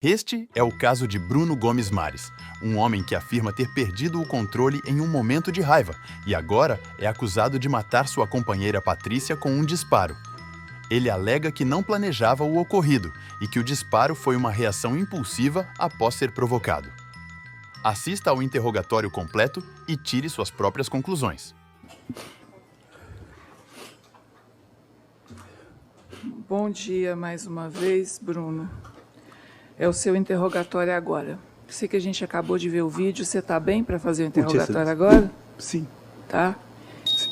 Este é o caso de Bruno Gomes Mares, um homem que afirma ter perdido o controle em um momento de raiva e agora é acusado de matar sua companheira Patrícia com um disparo. Ele alega que não planejava o ocorrido e que o disparo foi uma reação impulsiva após ser provocado. Assista ao interrogatório completo e tire suas próprias conclusões. Bom dia mais uma vez, Bruno. É o seu interrogatório agora. Sei que a gente acabou de ver o vídeo. Você está bem para fazer o interrogatório agora? Sim. Tá?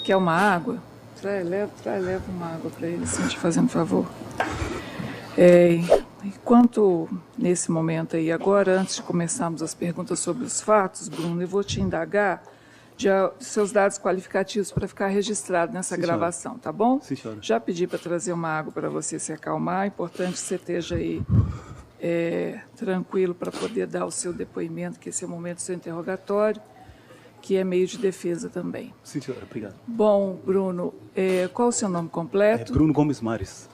Quer uma água? Leva uma água para ele, se te fazendo favor. Enquanto nesse momento aí agora, antes de começarmos as perguntas sobre os fatos, Bruno, eu vou te indagar de seus dados qualificativos para ficar registrado nessa gravação, tá bom? Sim, senhora. Já pedi para trazer uma água para você se acalmar. É importante que você esteja aí tranquilo para poder dar o seu depoimento, que esse é o momento do seu interrogatório, que é meio de defesa também. Sim, senhora. Obrigado. Bom, Bruno, qual o seu nome completo? Bruno Gomes Mares.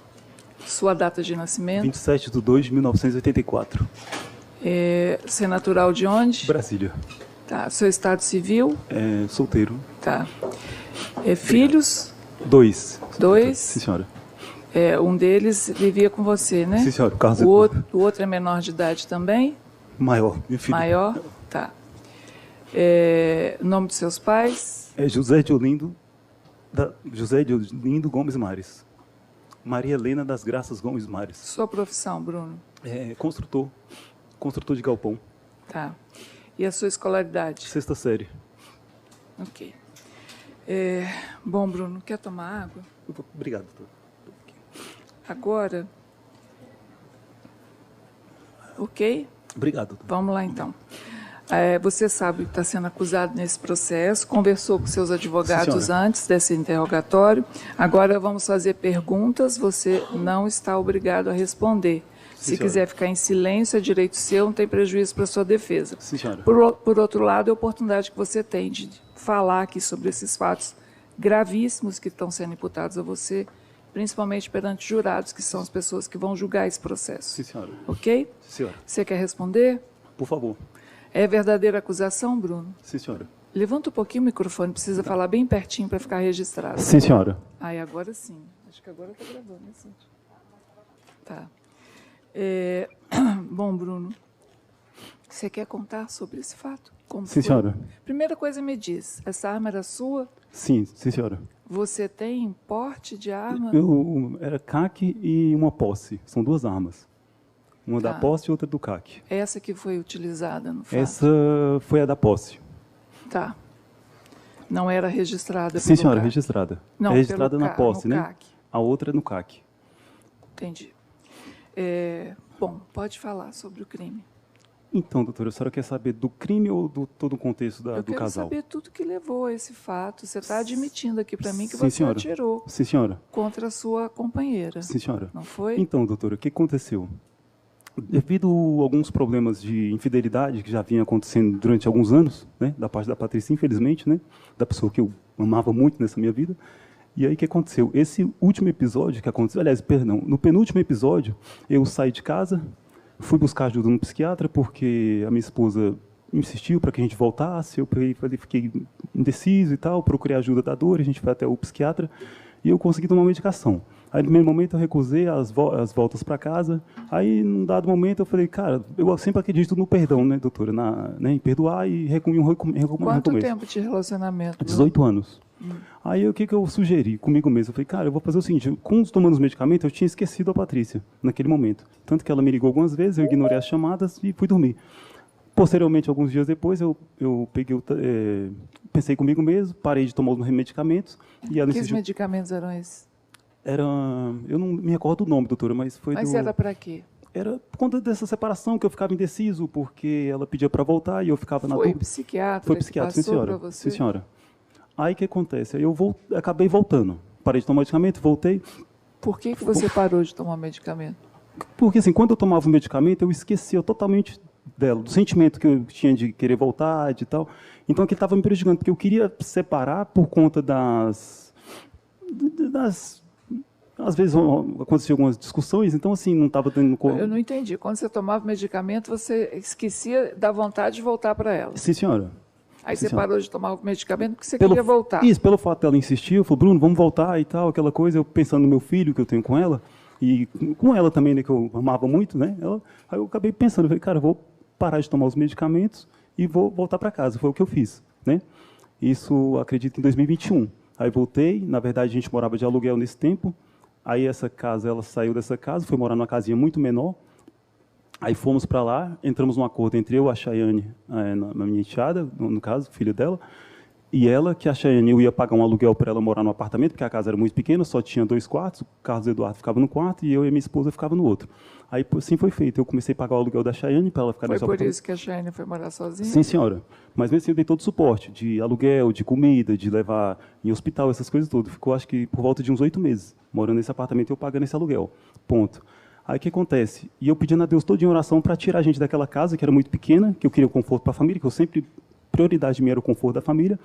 Sua data de nascimento? 27/2/1984. Você é natural de onde? Brasília. Tá. Seu estado civil? Solteiro. Tá. Filhos? 2. Dois? Sim, senhora. Um deles vivia com você, né? Sim, senhora. Carlos O outro é menor de idade também? Maior, meu filho. Maior? Tá. Nome dos seus pais? José de Olindo Gomes Mares. Maria Helena das Graças Gomes Mares. Sua profissão, Bruno? Construtor de galpão. Tá. E a sua escolaridade? 6ª série. Ok. Bom, Bruno, quer tomar água? Obrigado, doutor. Agora. Ok? Obrigado, doutor. Vamos lá, então. Você sabe que está sendo acusado nesse processo, conversou com seus advogados antes desse interrogatório. Agora vamos fazer perguntas, você não está obrigado a responder. Se quiser ficar em silêncio, é direito seu, não tem prejuízo para a sua defesa. Sim, senhora. Por outro lado, é a oportunidade que você tem de falar aqui sobre esses fatos gravíssimos que estão sendo imputados a você, principalmente perante jurados, que são as pessoas que vão julgar esse processo. Sim, senhora. Ok? Sim, senhora. Você quer responder? Por favor. É verdadeira acusação, Bruno? Sim, senhora. Levanta um pouquinho o microfone, precisa falar bem pertinho para ficar registrado. Sim, senhora. Agora sim. Acho que agora está gravando, né, Cíntia? Tá. Bom, Bruno, você quer contar sobre esse fato? Como Sim, foi? senhora. Primeira coisa, me diz, essa arma era sua? Sim, senhora. Você tem porte de arma? Era CAC e uma posse. São 2 armas. Uma da posse e outra do CAC. Essa que foi utilizada no fato? Essa foi a da posse. Tá. Não era registrada Sim, pelo senhora, CAC? registrada. Não, é registrada pelo na posse, no né? CAC. A outra é no CAC. Entendi. Bom, pode falar sobre o crime. Então, doutora, a senhora quer saber do crime ou do todo o contexto do casal? Eu quero saber tudo que levou a esse fato. Você está admitindo aqui para mim que Sim, você senhora. atirou Sim, senhora. contra a sua companheira. Sim, senhora. Não foi? Então, doutora, o que aconteceu? Devido a alguns problemas de infidelidade que já vinha acontecendo durante alguns anos, né, da parte da Patrícia, infelizmente, né, da pessoa que eu amava muito nessa minha vida. E aí o que aconteceu? Esse último episódio que aconteceu, aliás, perdão, no penúltimo episódio, eu saí de casa, fui buscar ajuda no psiquiatra, porque a minha esposa insistiu para que a gente voltasse, eu fiquei indeciso e tal, procurei ajuda da dor, a gente foi até o psiquiatra, e eu consegui tomar uma medicação. Aí, no primeiro momento, eu recusei as voltas para casa. Aí, num dado momento, eu falei, cara, eu sempre acredito no perdão, né, doutora? Em perdoar e recomeço. Quanto tempo de relacionamento? 18 anos. Aí, o que eu sugeri comigo mesmo? Eu falei, cara, eu vou fazer o seguinte, tomando os medicamentos, eu tinha esquecido a Patrícia, naquele momento. Tanto que ela me ligou algumas vezes, eu ignorei as chamadas e fui dormir. Posteriormente, alguns dias depois, eu pensei comigo mesmo, parei de tomar os medicamentos. Que medicamentos eram esses? Eu não me recordo o nome, doutora, mas foi Mas era para quê? Era por conta dessa separação que eu ficava indeciso, porque ela pedia para voltar e eu ficava na dúvida. Foi psiquiatra sim, senhora. Você? Sim, senhora. Aí o que acontece? Aí eu acabei voltando. Parei de tomar medicamento, voltei. Por que você parou de tomar medicamento? Porque assim, quando eu tomava o medicamento, eu esquecia totalmente dela, do sentimento que eu tinha de querer voltar e tal. Então aquilo estava me prejudicando, porque eu queria separar por conta das às vezes aconteciam algumas discussões, então assim, não estava tendo... Eu não entendi. Quando você tomava medicamento, você esquecia da vontade de voltar para ela? Sim, senhora. Aí Sim, você senhora. parou de tomar o medicamento porque você queria voltar. Isso, pelo fato dela insistir, eu falei, Bruno, vamos voltar e tal, aquela coisa, eu pensando no meu filho que eu tenho com ela, e com ela também, né, que eu amava muito, né? Aí eu acabei pensando, eu falei, cara, eu vou parar de tomar os medicamentos e vou voltar para casa. Foi o que eu fiz, né? Isso, acredito, em 2021. Aí voltei, na verdade a gente morava de aluguel nesse tempo, aí essa casa, ela saiu dessa casa, foi morar numa casinha muito menor, aí fomos para lá, entramos num acordo entre eu, a Chayane, na minha enteada, no caso, filho dela, e ela, que a Chayane, eu ia pagar um aluguel para ela morar no apartamento, porque a casa era muito pequena, só tinha 2 quartos, o Carlos Eduardo ficava no quarto e eu e minha esposa ficava no outro. Aí, assim foi feito, eu comecei a pagar o aluguel da Chayane para ela ficar nesse apartamento. Foi por isso que a Chayane foi morar sozinha? Sim, senhora. Mas mesmo assim eu dei todo o suporte, de aluguel, de comida, de levar em hospital, essas coisas todas. Ficou, acho que, por volta de uns 8 meses, morando nesse apartamento e eu pagando esse aluguel. Ponto. Aí o que acontece? E eu pedindo a Deus todo em oração para tirar a gente daquela casa, que era muito pequena, que eu queria o conforto para a família, que eu sempre, prioridade minha era o conforto da família.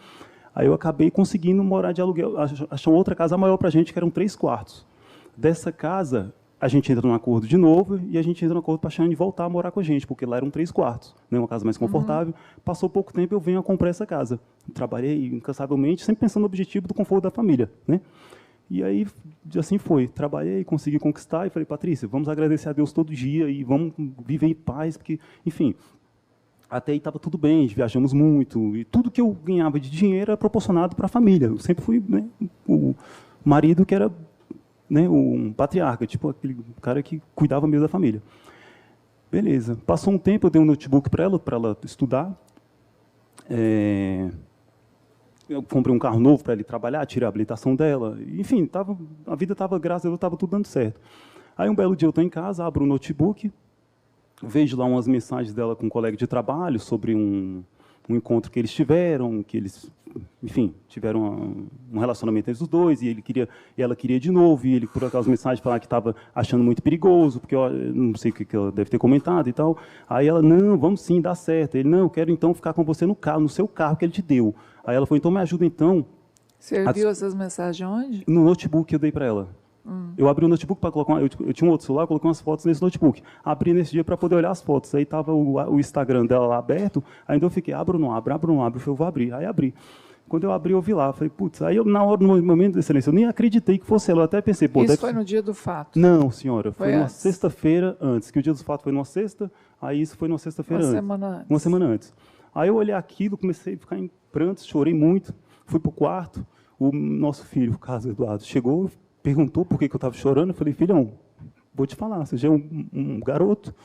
Aí eu acabei conseguindo morar de aluguel, achar outra casa maior para a gente, que eram 3 quartos. Dessa casa, a gente entra num acordo de novo, e a gente entra num acordo para a Chayane voltar a morar com a gente, porque lá eram 3 quartos, né, uma casa mais confortável. Passou pouco tempo, eu venho a comprar essa casa. Trabalhei incansavelmente, sempre pensando no objetivo do conforto da família, né? E aí, assim foi. Trabalhei, consegui conquistar, e falei, Patrícia, vamos agradecer a Deus todo dia, e vamos viver em paz, porque, enfim... Até aí estava tudo bem, viajamos muito, e tudo que eu ganhava de dinheiro era proporcionado para a família. Eu sempre fui, né, o marido que era, né, um patriarca, tipo aquele cara que cuidava mesmo da família. Beleza. Passou um tempo, eu dei um notebook para ela estudar. Eu comprei um carro novo para ela ir trabalhar, tirei a habilitação dela. Enfim, a vida estava, graças a Deus, estava tudo dando certo. Aí um belo dia eu estou em casa, abro o notebook, vejo lá umas mensagens dela com um colega de trabalho sobre um encontro que eles tiveram, que eles, enfim, tiveram um relacionamento entre os dois, e ela queria de novo, e ele, por acaso, mensagem falava que estava achando muito perigoso, porque eu não sei o que ela deve ter comentado e tal. Aí ela, não, vamos sim, dá certo. Ele, não, eu quero então ficar com você no carro, no seu carro que ele te deu. Aí ela falou, então me ajuda então. Você viu essas mensagens onde? No notebook que eu dei para ela. Eu abri o notebook para colocar... Eu tinha um outro celular, coloquei umas fotos nesse notebook. Abri nesse dia para poder olhar as fotos. Aí estava o Instagram dela lá aberto, ainda eu fiquei, abro ou não abro, abro ou não abro. Eu falei, vou abrir. Aí abri. Quando eu abri, eu vi lá. Falei, putz, aí eu, na hora, no momento da excelência, eu nem acreditei que fosse ela. Eu até pensei, pô... Isso foi no dia do fato? Não, senhora. Foi numa antes? Sexta-feira antes. Que o dia do fato foi numa sexta, aí isso foi numa sexta-feira antes. Uma semana antes. Uma semana antes. Aí eu olhei aquilo, comecei a ficar em prantos, chorei muito. Fui para o quarto. O nosso filho, o Carlos Eduardo, chegou, perguntou por que eu estava chorando. Eu falei, filhão, vou te falar, você já é um garoto,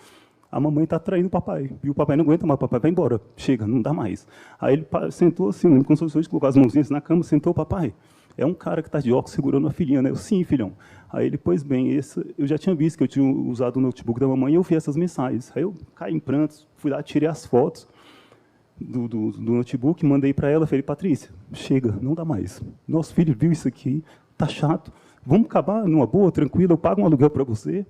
a mamãe está traindo o papai. E o papai não aguenta mais, o papai vai embora. Chega, não dá mais. Aí ele sentou assim, lembro como se fosse, colocou as mãozinhas na cama, sentou, papai. É um cara que está de óculos segurando a filhinha, né? Eu, sim, filhão. Aí ele, pois bem, eu já tinha visto que eu tinha usado o notebook da mamãe e eu vi essas mensagens. Aí eu caí em prantos, fui lá, tirei as fotos do notebook, mandei para ela, falei, Patrícia, chega, não dá mais. Nosso filho viu isso aqui, tá chato. Vamos acabar numa boa, tranquila, eu pago um aluguel para você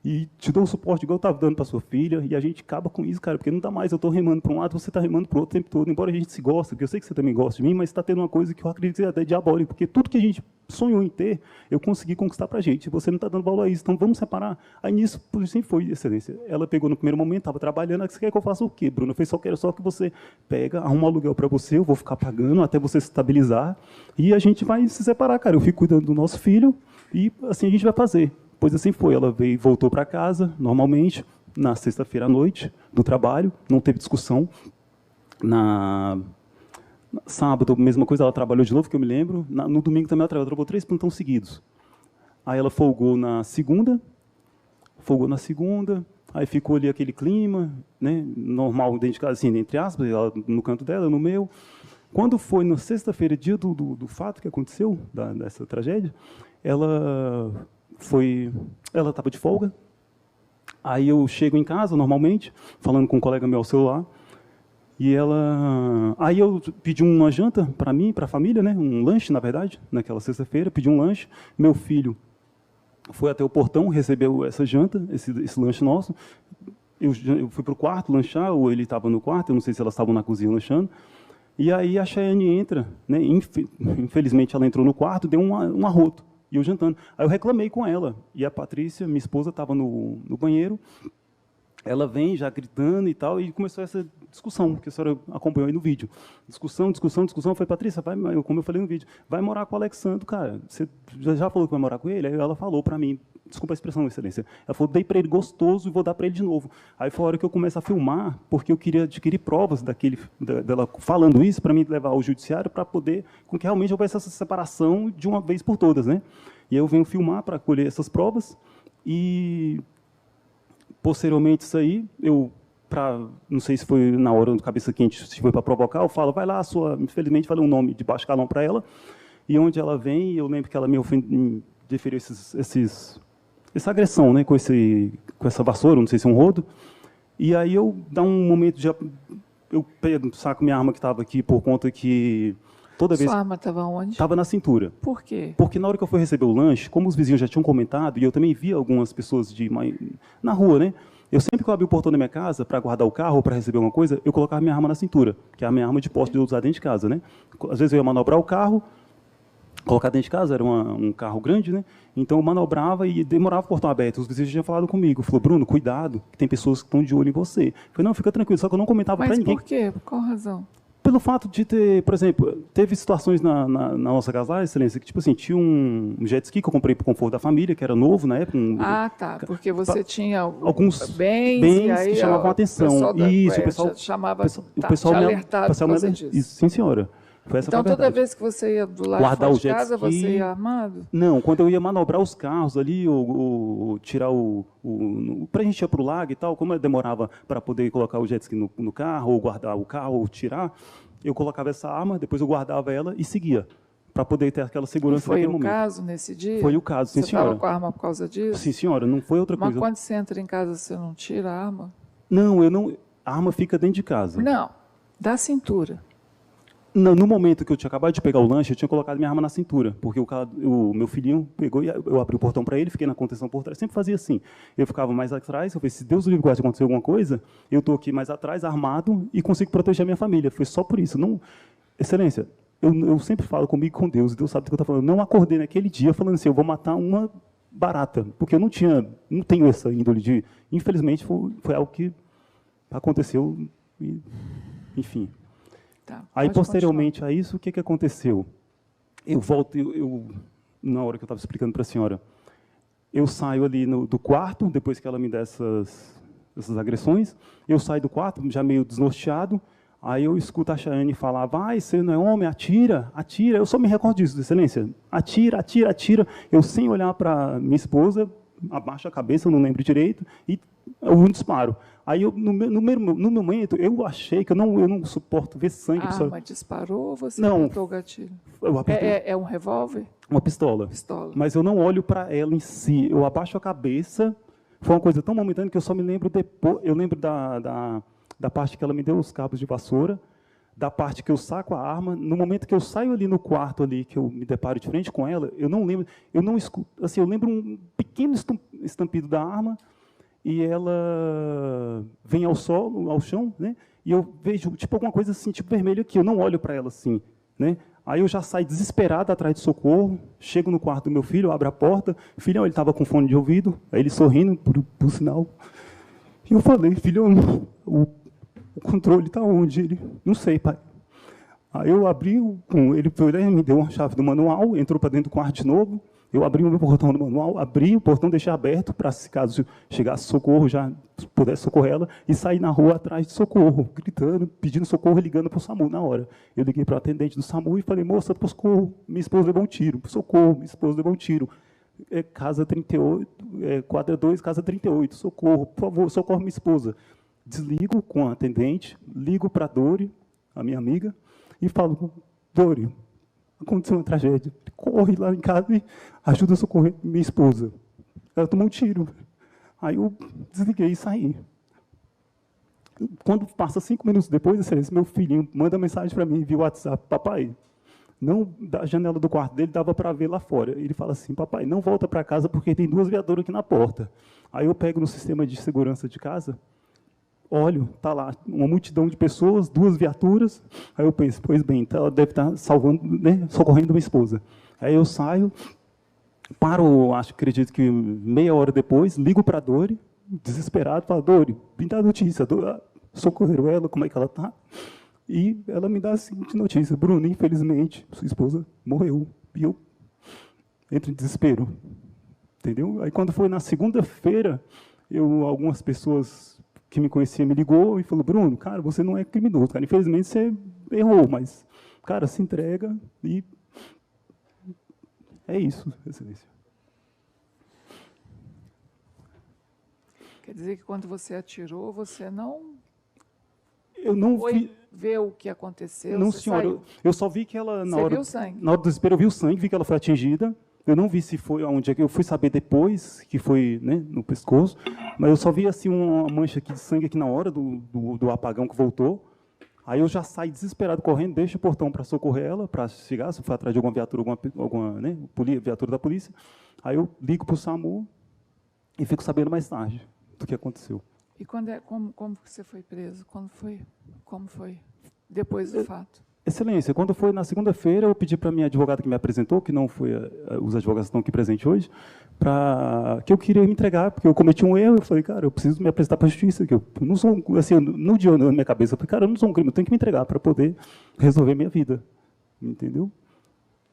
e te dou o suporte igual eu estava dando para sua filha, e a gente acaba com isso, cara, porque não dá mais, eu estou remando para um lado, você está remando para o outro o tempo todo, embora a gente se goste, porque eu sei que você também gosta de mim, mas está tendo uma coisa que eu acredito que é até diabólica, porque tudo que a gente sonhou em ter, eu consegui conquistar para a gente, você não está dando valor a isso, então vamos separar. Aí nisso, sempre foi, excelência, ela pegou no primeiro momento, estava trabalhando, você quer que eu faça o quê, Bruno? Eu falei, quero só que você pega, arruma um aluguel para você, eu vou ficar pagando até você se estabilizar, e a gente vai se separar, cara, eu fico cuidando do nosso filho, e assim a gente vai fazer. Pois assim foi, ela veio, voltou para casa, normalmente, na sexta-feira à noite, do trabalho, não teve discussão. Sábado, mesma coisa, ela trabalhou de novo, que eu me lembro. No domingo também ela trabalhou 3 plantões seguidos. Aí ela folgou na segunda, aí ficou ali aquele clima, né, normal, dentro de casa, assim, entre aspas, ela no canto dela, eu no meu. Quando foi na sexta-feira, dia do fato que aconteceu, dessa tragédia, ela estava de folga. Aí eu chego em casa, normalmente, falando com um colega meu ao celular, e aí eu pedi uma janta para mim, para a família, né, um lanche, na verdade, naquela sexta-feira, pedi um lanche. Meu filho foi até o portão, recebeu essa janta, esse lanche nosso. Eu fui para o quarto lanchar, ou ele estava no quarto, eu não sei se elas estavam na cozinha lanchando. E aí a Chayane entra, né, infelizmente ela entrou no quarto, deu um arroto E eu jantando. Aí eu reclamei com ela. E a Patrícia, minha esposa, estava no banheiro. Ela vem já gritando e tal, e começou essa discussão, que a senhora acompanhou aí no vídeo. Discussão. Eu falei, Patrícia, como eu falei no vídeo, vai morar com o Alexandre, cara. Você já falou que vai morar com ele? Aí ela falou para mim, desculpa a expressão, excelência, ela falou, dei para ele gostoso e vou dar para ele de novo. Aí foi a hora que eu começo a filmar, porque eu queria adquirir provas dela falando isso, para mim levar ao judiciário, para poder, com que realmente houvesse essa separação de uma vez por todas, né? E aí eu venho filmar para colher essas provas, e posteriormente isso aí, não sei se foi na hora do cabeça quente, se foi para provocar, eu falo, vai lá, infelizmente falei um nome de baixo calão para ela, e onde ela vem, eu lembro que ela me deferiu essa agressão, né, com essa vassoura, não sei se é um rodo, e aí eu dá um momento de eu saco minha arma que estava aqui por conta que toda vez... Sua arma estava onde? Estava na cintura. Por quê? Porque na hora que eu fui receber o lanche, como os vizinhos já tinham comentado, e eu também via algumas pessoas na rua, né? Eu sempre que eu abri o portão da minha casa para guardar o carro ou para receber alguma coisa, eu colocava minha arma na cintura, que é a minha arma de posse de usar dentro de casa, né? Às vezes eu ia manobrar o carro, colocar dentro de casa, era um carro grande, né? Então eu manobrava e demorava o portão aberto. Os vizinhos já tinham falado comigo. Falou, Bruno, cuidado, que tem pessoas que estão de olho em você. Eu falei, não, fica tranquilo, só que eu não comentava para ninguém. Mas por quê? Por qual razão? Pelo fato de ter, por exemplo, teve situações na nossa casa lá, excelência, que tipo assim, tinha um jet ski que eu comprei para o conforto da família, que era novo na época. Tá, porque você tinha alguns bens e aí que chamavam a atenção. Isso, o pessoal chamava, o pessoal te alertava por causa disso. Isso, sim, senhora. Então, toda vez que você ia do lado guardar de casa, você ia armado? Não, quando eu ia manobrar os carros ali, ou tirar para a gente ir para o lago e tal, como eu demorava para poder colocar o jet ski no carro, ou guardar o carro, ou tirar, eu colocava essa arma, depois eu guardava ela e seguia, para poder ter aquela segurança naquele momento. Foi o caso nesse dia? Foi o caso, sim, senhora. Você estava com a arma por causa disso? Sim, senhora, não foi outra coisa. Mas quando você entra em casa, você não tira a arma? Não, eu não. A arma fica dentro de casa. Não, da cintura. No momento que eu tinha acabado de pegar o lanche, eu tinha colocado minha arma na cintura, porque o meu filhinho pegou e eu abri o portão para ele, fiquei na contenção por trás, sempre fazia assim. Eu ficava mais atrás, eu falei, se Deus livre guarde acontecer alguma coisa, eu estou aqui mais atrás, armado, e consigo proteger a minha família. Foi só por isso. Não, excelência, eu sempre falo comigo com Deus, e Deus sabe do que eu estou falando. Eu não acordei naquele dia falando assim, eu vou matar uma barata, porque eu não tenho essa índole de... Infelizmente, foi algo que aconteceu, e, enfim... Tá, aí, posteriormente a isso, o que aconteceu? Eu volto, na hora que eu estava explicando para a senhora, eu saio ali do quarto, depois que ela me dá essas agressões, eu saio do quarto, já meio desnorteado, aí eu escuto a Chayane falar, vai, você não é homem, atira, atira. Eu só me recordo disso, excelência. Atira, atira, atira. Eu, sem olhar para minha esposa, abaixo a cabeça, eu não lembro direito, e houve um disparo. Aí, no momento, eu achei que eu não suporto ver sangue. A arma disparou ou você não, apertou o gatilho? É um revólver? Uma pistola. Mas eu não olho para ela em si. Eu abaixo a cabeça. Foi uma coisa tão momentânea que eu só me lembro depois. Eu lembro da parte que ela me deu os cabos de vassoura, da parte que eu saco a arma. No momento que eu saio ali no quarto, ali, que eu me deparo de frente com ela, eu não lembro. Eu não escuto. Assim, eu lembro um pequeno estampido da arma. E ela vem ao chão, né? E eu vejo tipo alguma coisa assim, tipo vermelho aqui. Eu não olho para ela assim, né? Aí eu já saio desesperado atrás de socorro. Chego no quarto do meu filho, abro a porta. Filhão, ele estava com fone de ouvido. Aí ele sorrindo, por sinal. E eu falei, filhão, o controle está onde? Ele, não sei, pai. Aí eu abri, ele me deu uma chave do manual, entrou para dentro do quarto de novo. Eu abri o meu portão do manual, abri o portão, deixei aberto para, se caso chegasse socorro, já pudesse socorrer ela, e saí na rua atrás de socorro, gritando, pedindo socorro, ligando para o SAMU na hora. Eu liguei para o atendente do SAMU e falei, moça, socorro, minha esposa levou um tiro, socorro, minha esposa levou um tiro. Casa 38, quadra 2, casa 38, socorro, por favor, socorre minha esposa. Desligo com a atendente, ligo para a Dori, a minha amiga, e falo, Dori, aconteceu uma tragédia, corre lá em casa e ajuda a socorrer minha esposa. Ela tomou um tiro. Aí eu desliguei e saí. Quando passa 5 minutos depois, esse meu filhinho manda mensagem para mim via WhatsApp, papai, não, da janela do quarto dele dava para ver lá fora. Ele fala assim, papai, não volta para casa porque tem 2 viaturas aqui na porta. Aí eu pego no sistema de segurança de casa, olho, está lá uma multidão de pessoas, 2 viaturas. Aí eu penso, pois bem, então ela deve estar salvando, né, socorrendo minha esposa. Aí eu saio, Paro, acredito que meia hora depois, ligo para a Dori, desesperado, falo, Dori, me dá notícia, socorreram ela, como é que ela está? E ela me dá a seguinte notícia, Bruno, infelizmente, sua esposa morreu. E eu entro em desespero, entendeu? Aí, quando foi na segunda-feira, algumas pessoas que me conheciam me ligou e falou, Bruno, cara, você não é criminoso, cara, infelizmente você errou, mas, cara, se entrega e é isso, Excelência. Quer dizer que quando você atirou, você não... Eu não foi ver o que aconteceu? Não, senhora. Eu só vi que ela, na hora do desespero, eu vi o sangue, vi que ela foi atingida. Eu não vi se foi onde é que eu fui saber depois, que foi, né, no pescoço. Mas eu só vi assim uma mancha aqui de sangue aqui na hora do apagão que voltou. Aí eu já saí desesperado correndo, deixo o portão para socorrer ela, para chegar, se for atrás de alguma viatura, alguma né, viatura da polícia. Aí eu ligo para o SAMU e fico sabendo mais tarde do que aconteceu. E como que você foi preso? Como foi depois do fato? Excelência, quando foi na segunda-feira, eu pedi para a minha advogada que me apresentou, que não foi os advogados que estão aqui presentes hoje, que eu queria me entregar, porque eu cometi um erro. Eu falei, cara, eu preciso me apresentar para a justiça, que eu não sou, assim, no dia na minha cabeça, eu falei, cara, eu não sou um crime, eu tenho que me entregar para poder resolver minha vida, entendeu?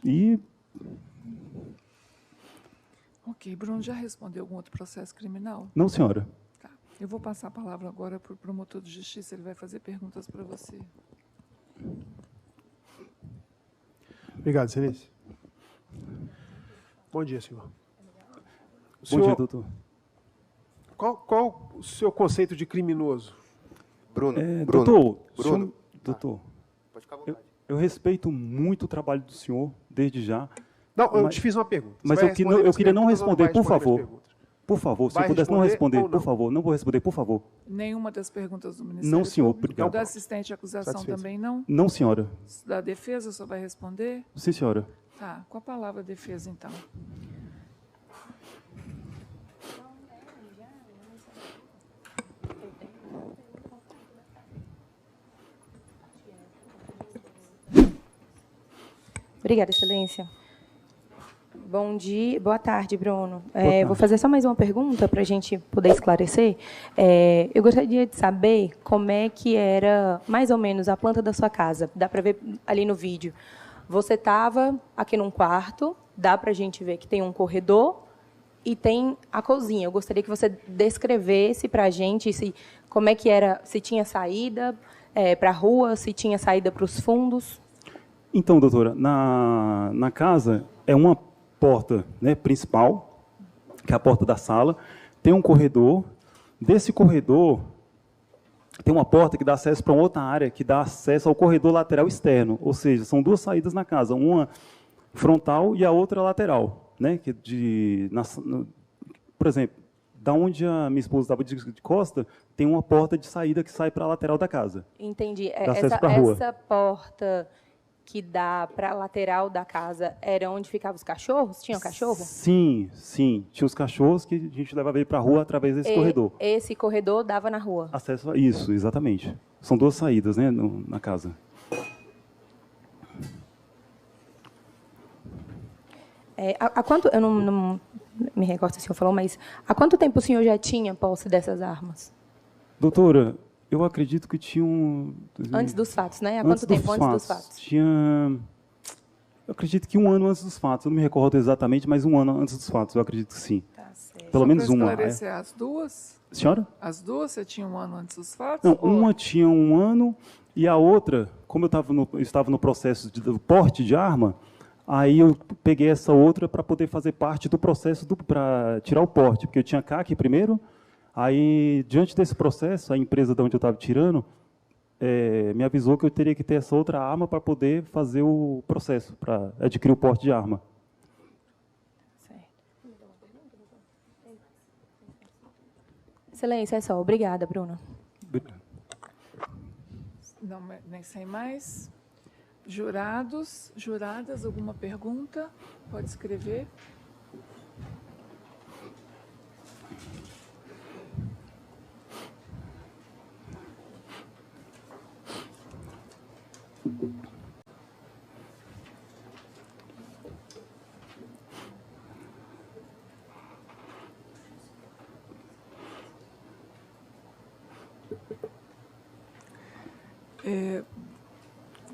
E... Ok, Bruno, já respondeu algum outro processo criminal? Não, senhora. Eu vou passar a palavra agora para o promotor de justiça, ele vai fazer perguntas para você. Obrigado, Excelência. Bom dia, senhor. Bom dia, doutor. Qual o seu conceito de criminoso? Bruno. Doutor, pode ficar à vontade. Eu respeito muito o trabalho do senhor, desde já. Não, eu te fiz uma pergunta. Mas eu queria não responder, por favor. Por favor, se pudesse não responder, por favor. Não vou responder, por favor. Nenhuma das perguntas do Ministério Não, senhor. Público? Obrigado. Da assistente de acusação também não? Não, senhora. Da defesa só vai responder? Sim, senhora. Tá, com a palavra defesa, então. Obrigada, Excelência. Bom dia, boa tarde, Bruno. Tarde. Vou fazer só mais uma pergunta para a gente poder esclarecer. Eu gostaria de saber como é que era, mais ou menos, a planta da sua casa. Dá para ver ali no vídeo. Você estava aqui num quarto, dá para a gente ver que tem um corredor e tem a cozinha. Eu gostaria que você descrevesse para a gente como é que era, se tinha saída para a rua, se tinha saída para os fundos. Então, doutora, na casa é uma porta, né, principal, que é a porta da sala, tem um corredor. Desse corredor tem uma porta que dá acesso para uma outra área, que dá acesso ao corredor lateral externo, ou seja, são duas saídas na casa, uma frontal e a outra lateral, né, por exemplo, da onde a minha esposa estava de costa, tem uma porta de saída que sai para a lateral da casa. Entendi. Dá acesso para a rua. Essa porta que dá para a lateral da casa era onde ficavam os cachorros? Tinha cachorro? Sim. Tinha os cachorros que a gente levava para a rua através desse corredor. Esse corredor dava na rua? Acesso a isso, exatamente. São duas saídas, né, na casa. Há quanto... Eu não me recordo se o senhor falou, mas há quanto tempo o senhor já tinha posse dessas armas? Doutora, eu acredito que tinha Antes dos fatos, né? Há quanto tempo antes dos fatos? Eu acredito que um ano antes dos fatos. Eu não me recordo exatamente, mas um ano antes dos fatos, eu acredito que sim. Tá certo. Pelo menos uma. Esclarecer as duas? Senhora? As duas você tinha um ano antes dos fatos? Não, uma tinha um ano e a outra, como eu estava no processo do porte de arma, aí eu peguei essa outra para poder fazer parte do processo para tirar o porte, porque eu tinha CAC primeiro. Aí, diante desse processo, a empresa de onde eu estava tirando me avisou que eu teria que ter essa outra arma para poder fazer o processo, para adquirir o porte de arma. Certo. Excelência, é só. Obrigada, Bruno. Não, nem sei mais. Jurados, juradas, alguma pergunta? Pode escrever.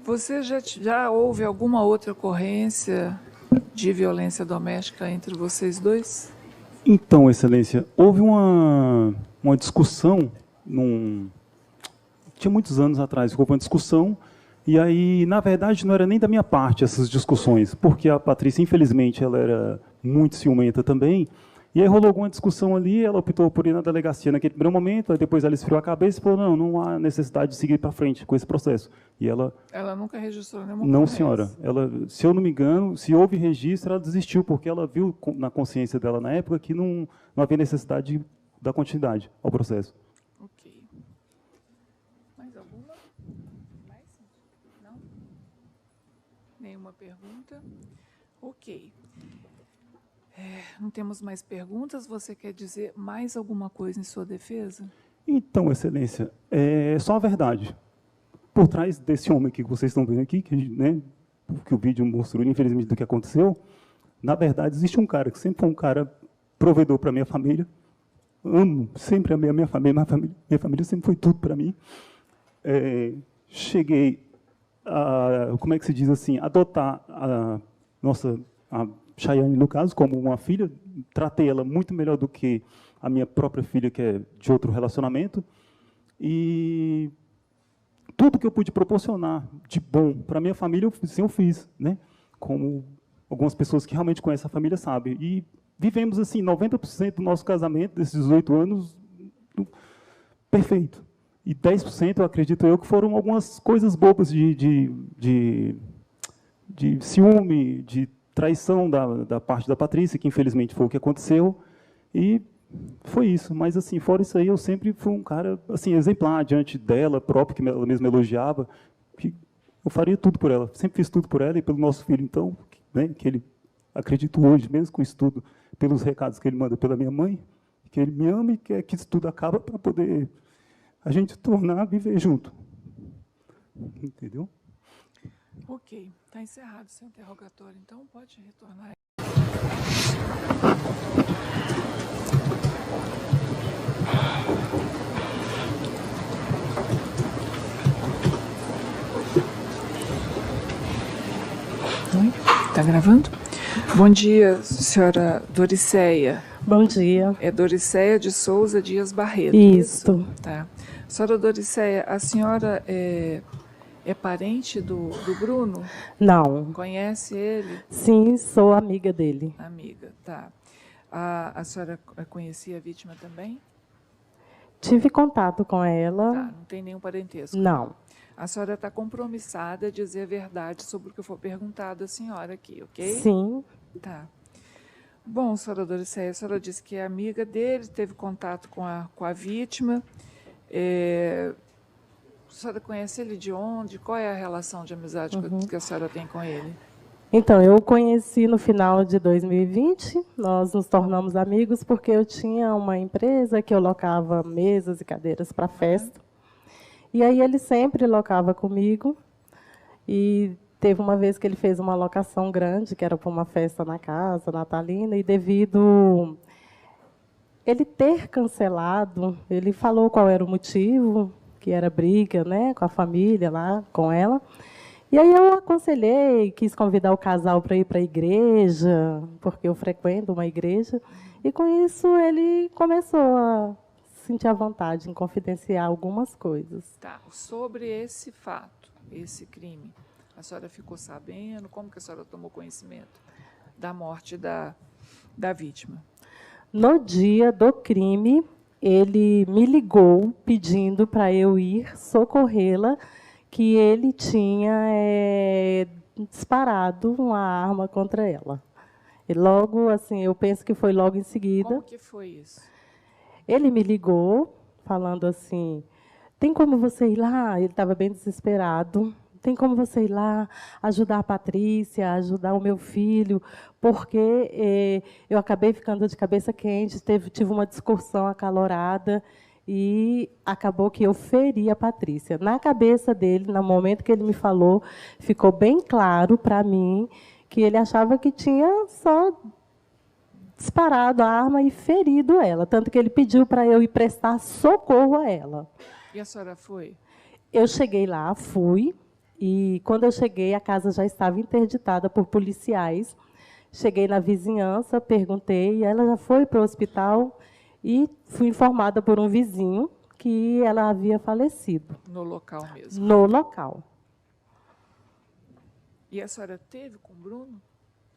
Você já houve alguma outra ocorrência de violência doméstica entre vocês dois? Então, Excelência, houve uma discussão, tinha muitos anos atrás, houve uma discussão, e aí, na verdade, não era nem da minha parte essas discussões, porque a Patrícia, infelizmente, ela era muito ciumenta também, e aí rolou alguma discussão ali, ela optou por ir na delegacia naquele primeiro momento, aí depois ela esfriou a cabeça e falou, não há necessidade de seguir para frente com esse processo. E ela nunca registrou nenhuma Não, ocorrência? senhora. Ela, se eu não me engano, se houve registro, ela desistiu, porque ela viu na consciência dela na época que não havia necessidade de dar continuidade ao processo. Ok. Mais alguma? Mais? Não? Nenhuma pergunta? Ok. Não temos mais perguntas. Você quer dizer mais alguma coisa em sua defesa? Então, Excelência, é só a verdade. Por trás desse homem que vocês estão vendo aqui, que o vídeo mostrou, infelizmente, do que aconteceu, na verdade, existe um cara que sempre foi um cara provedor para a minha família. Amo, sempre amei a minha família. Minha família sempre foi tudo para mim. Cheguei a, como é que se diz assim, adotar a Chayane, no caso, como uma filha. Tratei ela muito melhor do que a minha própria filha, que é de outro relacionamento. E tudo que eu pude proporcionar de bom para a minha família, eu fiz, né? Como algumas pessoas que realmente conhecem a família sabem. E vivemos, assim, 90% do nosso casamento, desses 18 anos, perfeito. E 10%, eu acredito eu, que foram algumas coisas bobas de ciúme, de traição da parte da Patrícia, que infelizmente foi o que aconteceu. E foi isso. Mas, assim, fora isso aí, eu sempre fui um cara assim, exemplar diante dela própria, que ela mesma elogiava, que eu faria tudo por ela. Sempre fiz tudo por ela e pelo nosso filho, então, né, que ele, acredito hoje, mesmo com isso tudo, pelos recados que ele manda pela minha mãe, que ele me ama e quer que isso tudo acabe para poder a gente tornar, viver junto. Entendeu? Ok. Está encerrado o seu interrogatório, então pode retornar. Está gravando? Bom dia, senhora Doriceia. Bom dia. É Doriceia de Souza Dias Barreto. Isso. Tá. Senhora Doriceia, a senhora é parente do Bruno? Não. Conhece ele? Sim, sou amiga dele. Amiga, tá. A senhora conhecia a vítima também? Tive contato com ela. Tá, não tem nenhum parentesco? Não. A senhora está compromissada a dizer a verdade sobre o que for perguntado à senhora aqui, ok? Sim. Tá. Bom, senhora Doriceia, a senhora disse que é amiga dele, teve contato com a vítima. A senhora conhece ele de onde? Qual é a relação de amizade que a senhora tem com ele? Então, eu o conheci no final de 2020. Nós nos tornamos amigos porque eu tinha uma empresa que eu locava mesas e cadeiras para festa. E aí ele sempre locava comigo. E teve uma vez que ele fez uma locação grande, que era para uma festa na casa natalina, e devido ele ter cancelado, ele falou qual era o motivo, que era briga, né, com a família lá, com ela. E aí eu aconselhei, quis convidar o casal para ir para a igreja, porque eu frequento uma igreja, e com isso ele começou a sentir a vontade em confidenciar algumas coisas. Tá. Sobre esse fato, esse crime, a senhora ficou sabendo? Como que a senhora tomou conhecimento da morte da vítima? No dia do crime, ele me ligou pedindo para eu ir socorrê-la, que ele tinha disparado uma arma contra ela. E logo, assim, eu penso que foi logo em seguida. Como que foi isso? Ele me ligou, falando assim, tem como você ir lá? Ele estava bem desesperado. Tem como você ir lá ajudar a Patrícia, ajudar o meu filho, porque eu acabei ficando de cabeça quente, tive uma discussão acalorada e acabou que eu feri a Patrícia. Na cabeça dele, no momento que ele me falou, ficou bem claro para mim que ele achava que tinha só disparado a arma e ferido ela, tanto que ele pediu para eu ir prestar socorro a ela. E a senhora foi? eu cheguei lá, fui, e quando eu cheguei, a casa já estava interditada por policiais. Cheguei na vizinhança, perguntei, ela já foi para o hospital e fui informada por um vizinho que ela havia falecido. No local mesmo? No local. E a senhora teve com o Bruno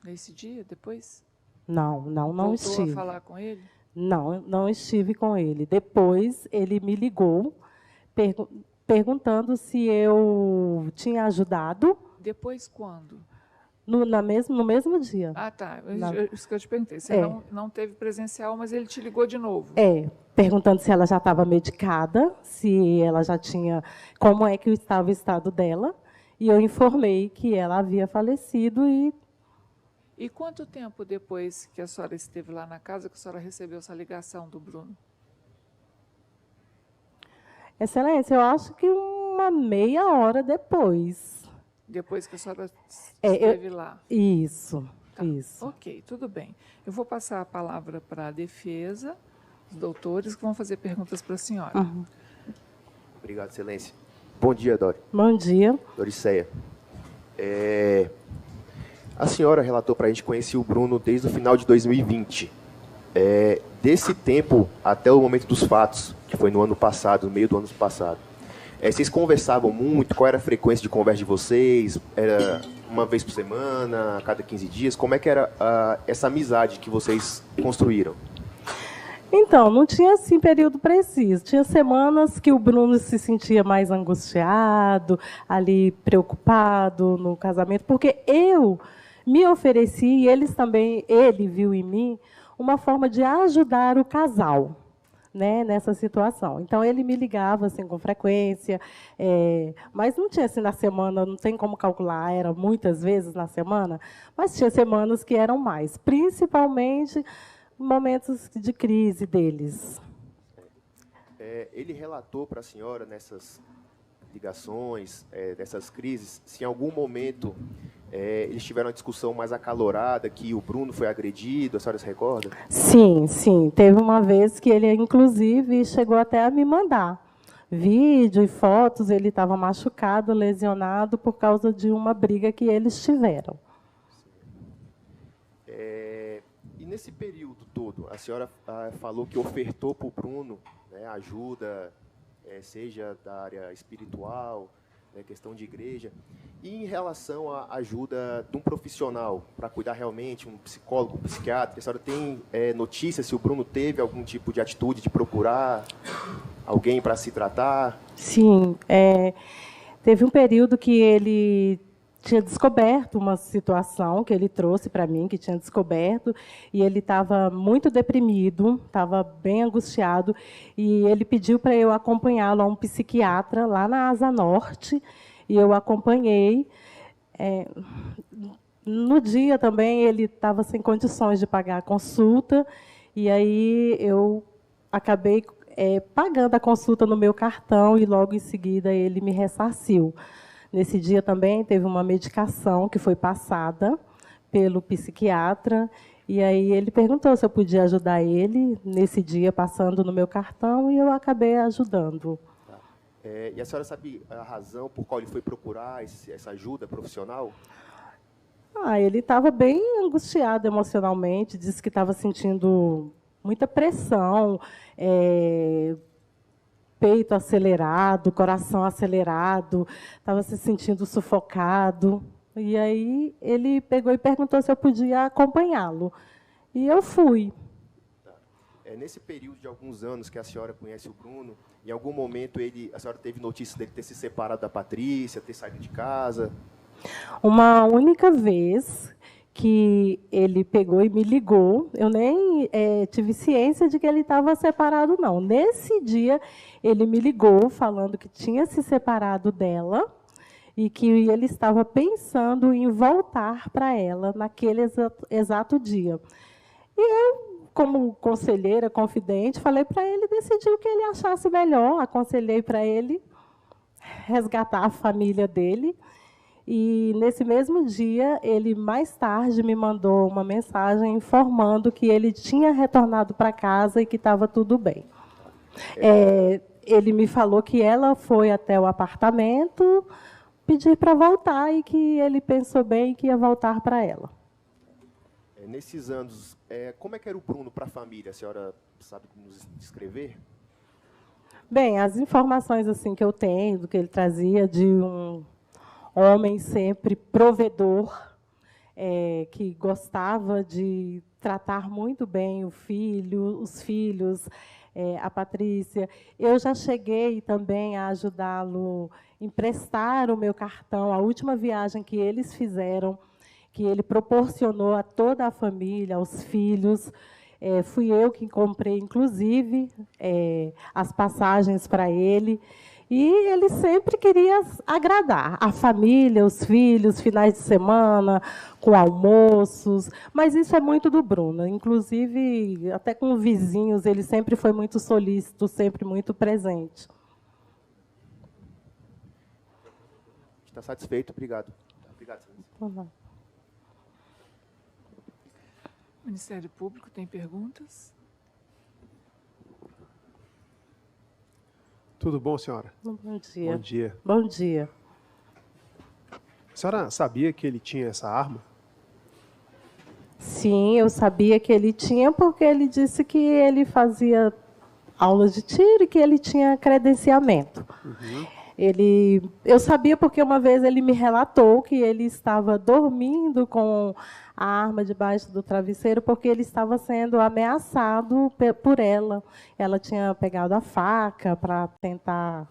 nesse dia, depois? Não estive. Voltou a falar com ele? Não estive com ele. Depois, ele me ligou, perguntando se eu tinha ajudado. Depois quando? No mesmo dia. Ah, tá. Isso que eu te perguntei. Você não teve presencial, mas ele te ligou de novo. Perguntando se ela já estava medicada, se ela já tinha... Como é que estava o estado dela. E eu informei que ela havia falecido e... E quanto tempo depois que a senhora esteve lá na casa que a senhora recebeu essa ligação do Bruno? Excelência, eu acho que uma meia hora depois. Depois que a senhora esteve lá? Isso, tá. Isso. Ok, tudo bem. Eu vou passar a palavra para a defesa, os doutores, que vão fazer perguntas para a senhora. Uhum. Obrigado, excelência. Bom dia, Dori. Bom dia. Doriceia. A senhora relatou para a gente que conhecia o Bruno desde o final de 2020. Desse tempo até o momento dos fatos, que foi no ano passado, no meio do ano passado, vocês conversavam muito? Qual era a frequência de conversa de vocês? Era uma vez por semana, a cada 15 dias? Como é que era essa amizade que vocês construíram? Então, não tinha assim período preciso. Tinha semanas que o Bruno se sentia mais angustiado, ali preocupado no casamento, porque eu me ofereci, e ele viu em mim uma forma de ajudar o casal, né, nessa situação. Então, ele me ligava assim, com frequência, mas não tinha assim na semana, não tem como calcular, era muitas vezes na semana, mas tinha semanas que eram mais, principalmente momentos de crise deles. Ele relatou para a senhora nessas ligações, dessas crises, se em algum momento eles tiveram uma discussão mais acalorada, que o Bruno foi agredido, a senhora se recorda? Sim. Teve uma vez que ele, inclusive, chegou até a me mandar vídeo e fotos. Ele estava machucado, lesionado, por causa de uma briga que eles tiveram. E nesse período todo, a senhora falou que ofertou para o Bruno, né, ajuda, seja da área espiritual, questão de igreja, e em relação à ajuda de um profissional para cuidar realmente, um psicólogo, um psiquiatra, a senhora tem notícia se o Bruno teve algum tipo de atitude de procurar alguém para se tratar? Sim, teve um período que ele tinha descoberto uma situação que ele trouxe para mim, que tinha descoberto, e ele estava muito deprimido, estava bem angustiado, e ele pediu para eu acompanhá-lo a um psiquiatra lá na Asa Norte, e eu acompanhei. No dia também ele estava sem condições de pagar a consulta, e aí eu acabei pagando a consulta no meu cartão, e logo em seguida ele me ressarciu. Nesse dia também teve uma medicação que foi passada pelo psiquiatra, e aí ele perguntou se eu podia ajudar ele nesse dia, passando no meu cartão, e eu acabei ajudando. E a senhora sabe a razão por qual ele foi procurar essa ajuda profissional? Ele estava bem angustiado emocionalmente, disse que estava sentindo muita pressão, peito acelerado, coração acelerado, estava se sentindo sufocado. E aí ele pegou e perguntou se eu podia acompanhá-lo. E eu fui. Nesse período de alguns anos que a senhora conhece o Bruno, em algum momento a senhora teve notícia dele ter se separado da Patrícia, ter saído de casa? Uma única vez que ele pegou e me ligou, eu nem tive ciência de que ele estava separado, não. Nesse dia, ele me ligou falando que tinha se separado dela e que ele estava pensando em voltar para ela naquele exato dia. E eu, como conselheira, confidente, falei para ele decidir o que ele achasse melhor, aconselhei para ele resgatar a família dele. E, nesse mesmo dia, ele, mais tarde, me mandou uma mensagem informando que ele tinha retornado para casa e que estava tudo bem. ele me falou que ela foi até o apartamento pedir para voltar e que ele pensou bem que ia voltar para ela. Nesses anos, como é que era o Bruno para a família? A senhora sabe nos descrever? Bem, as informações assim que eu tenho, do que ele trazia de um homem sempre provedor, que gostava de tratar muito bem os filhos, a Patrícia. Eu já cheguei também a ajudá-lo, emprestar o meu cartão, a última viagem que eles fizeram, que ele proporcionou a toda a família, aos filhos. Fui eu que comprei, inclusive, as passagens para ele. E ele sempre queria agradar a família, os filhos, finais de semana, com almoços. Mas isso é muito do Bruno. Inclusive, até com vizinhos, ele sempre foi muito solícito, sempre muito presente. Está satisfeito? Obrigado. Obrigado, senhora. O Ministério Público tem perguntas? Tudo bom, senhora? Bom dia. Bom dia. Bom dia. A senhora sabia que ele tinha essa arma? Sim, eu sabia que ele tinha, porque ele disse que ele fazia aula de tiro e que ele tinha credenciamento. Eu sabia porque uma vez ele me relatou que ele estava dormindo com a arma debaixo do travesseiro porque ele estava sendo ameaçado por ela. Ela tinha pegado a faca para tentar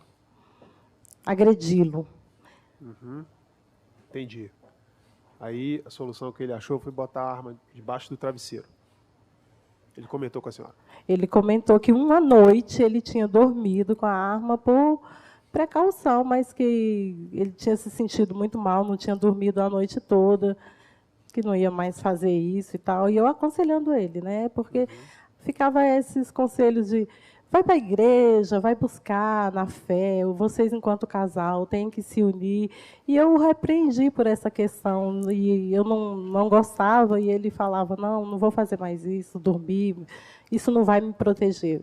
agredi-lo. Entendi. Aí a solução que ele achou foi botar a arma debaixo do travesseiro. Ele comentou com a senhora? Ele comentou que uma noite ele tinha dormido com a arma por precaução, mas que ele tinha se sentido muito mal, não tinha dormido a noite toda, que não ia mais fazer isso e tal. E eu aconselhando ele, né? Porque ficava esses conselhos de vai para a igreja, vai buscar na fé, vocês, enquanto casal, têm que se unir. E eu o repreendi por essa questão, e eu não gostava, e ele falava, não vou fazer mais isso, dormir, isso não vai me proteger.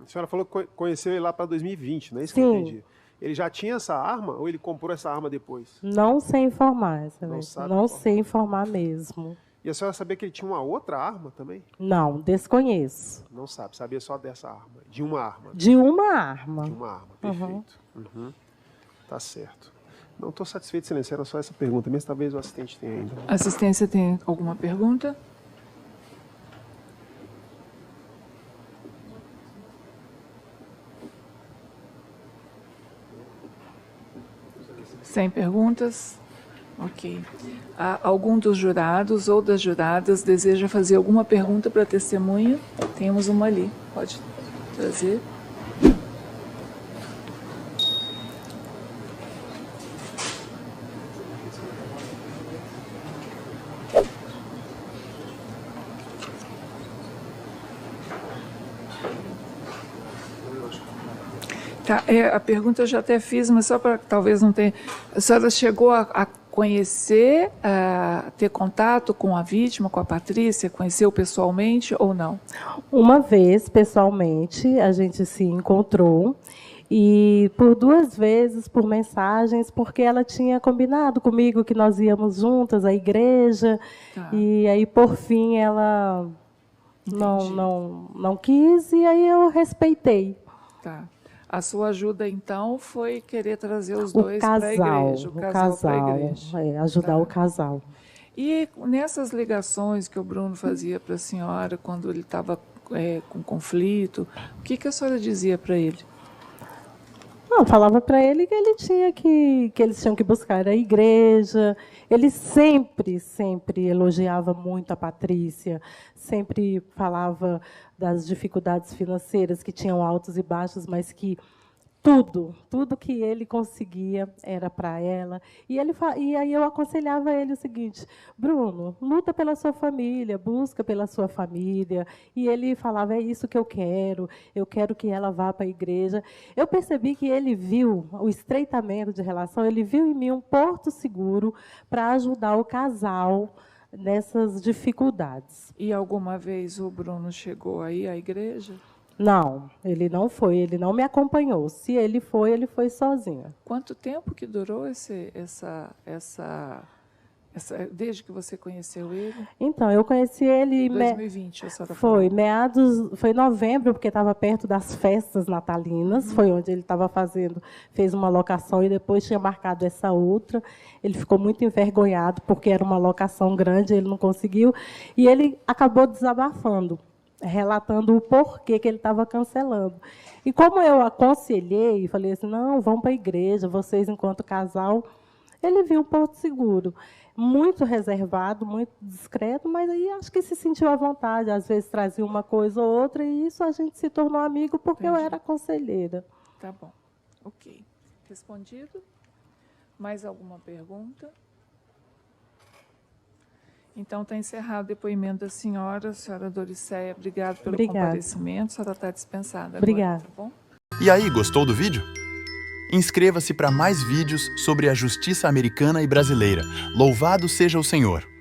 A senhora falou que conheceu ele lá para 2020, não é isso? Sim. Que eu entendi. Ele já tinha essa arma ou ele comprou essa arma depois? Não sei informar, Não sei informar mesmo. E a senhora sabia que ele tinha uma outra arma também? Não, desconheço. Não sabe, sabia só dessa arma, de uma arma. De uma arma. De uma arma, perfeito. Tá certo. Não estou satisfeito, excelência, era só essa pergunta, mas talvez o assistente tenha ainda. A assistência tem alguma pergunta? Sem perguntas? Ok. Algum dos jurados ou das juradas deseja fazer alguma pergunta para a testemunha? Temos uma ali. Pode trazer. Tá, a pergunta eu já até fiz, mas só para talvez não tenha. A senhora chegou a conhecer, a ter contato com a vítima, com a Patrícia? Conheceu pessoalmente ou não? Uma vez, pessoalmente, a gente se encontrou. E por 2 vezes, por mensagens, porque ela tinha combinado comigo que nós íamos juntas à igreja. Tá. E aí, por fim, ela não quis, e aí eu respeitei. Tá. A sua ajuda, então, foi querer trazer os dois para a igreja. O casal para a igreja. Ajudar o casal. E nessas ligações que o Bruno fazia para a senhora, quando ele estava com conflito, o que a senhora dizia para ele? Não, falava para ele que ele tinha que eles tinham que buscar a igreja. Ele sempre elogiava muito a Patrícia, sempre falava das dificuldades financeiras, que tinham altos e baixos, mas que tudo que ele conseguia era para ela. E aí eu aconselhava ele o seguinte: Bruno, luta pela sua família, busca pela sua família. E ele falava, é isso que eu quero que ela vá para a igreja. Eu percebi que ele viu o estreitamento de relação, ele viu em mim um porto seguro para ajudar o casal nessas dificuldades. E alguma vez o Bruno chegou aí à igreja? Não, ele não foi, ele não me acompanhou. Se ele foi sozinho. Quanto tempo que durou desde que você conheceu ele? Então, eu conheci ele... 2020, a senhora Foi, falou. foi novembro, porque estava perto das festas natalinas, foi onde ele estava fez uma locação e depois tinha marcado essa outra. Ele ficou muito envergonhado, porque era uma locação grande, ele não conseguiu, e ele acabou desabafando, relatando o porquê que ele estava cancelando. E como eu aconselhei, falei assim, não, vão para a igreja, vocês, enquanto casal, ele viu um Porto Seguro. Muito reservado, muito discreto, mas aí acho que se sentiu à vontade. Às vezes trazia uma coisa ou outra, e isso a gente se tornou amigo porque eu era conselheira. Tá bom. Ok. Respondido. Mais alguma pergunta? Então, está encerrado o depoimento da senhora Doriceia. Obrigada pelo comparecimento. A senhora está dispensada. Obrigada. Agora, tá bom? E aí, gostou do vídeo? Inscreva-se para mais vídeos sobre a justiça americana e brasileira. Louvado seja o Senhor!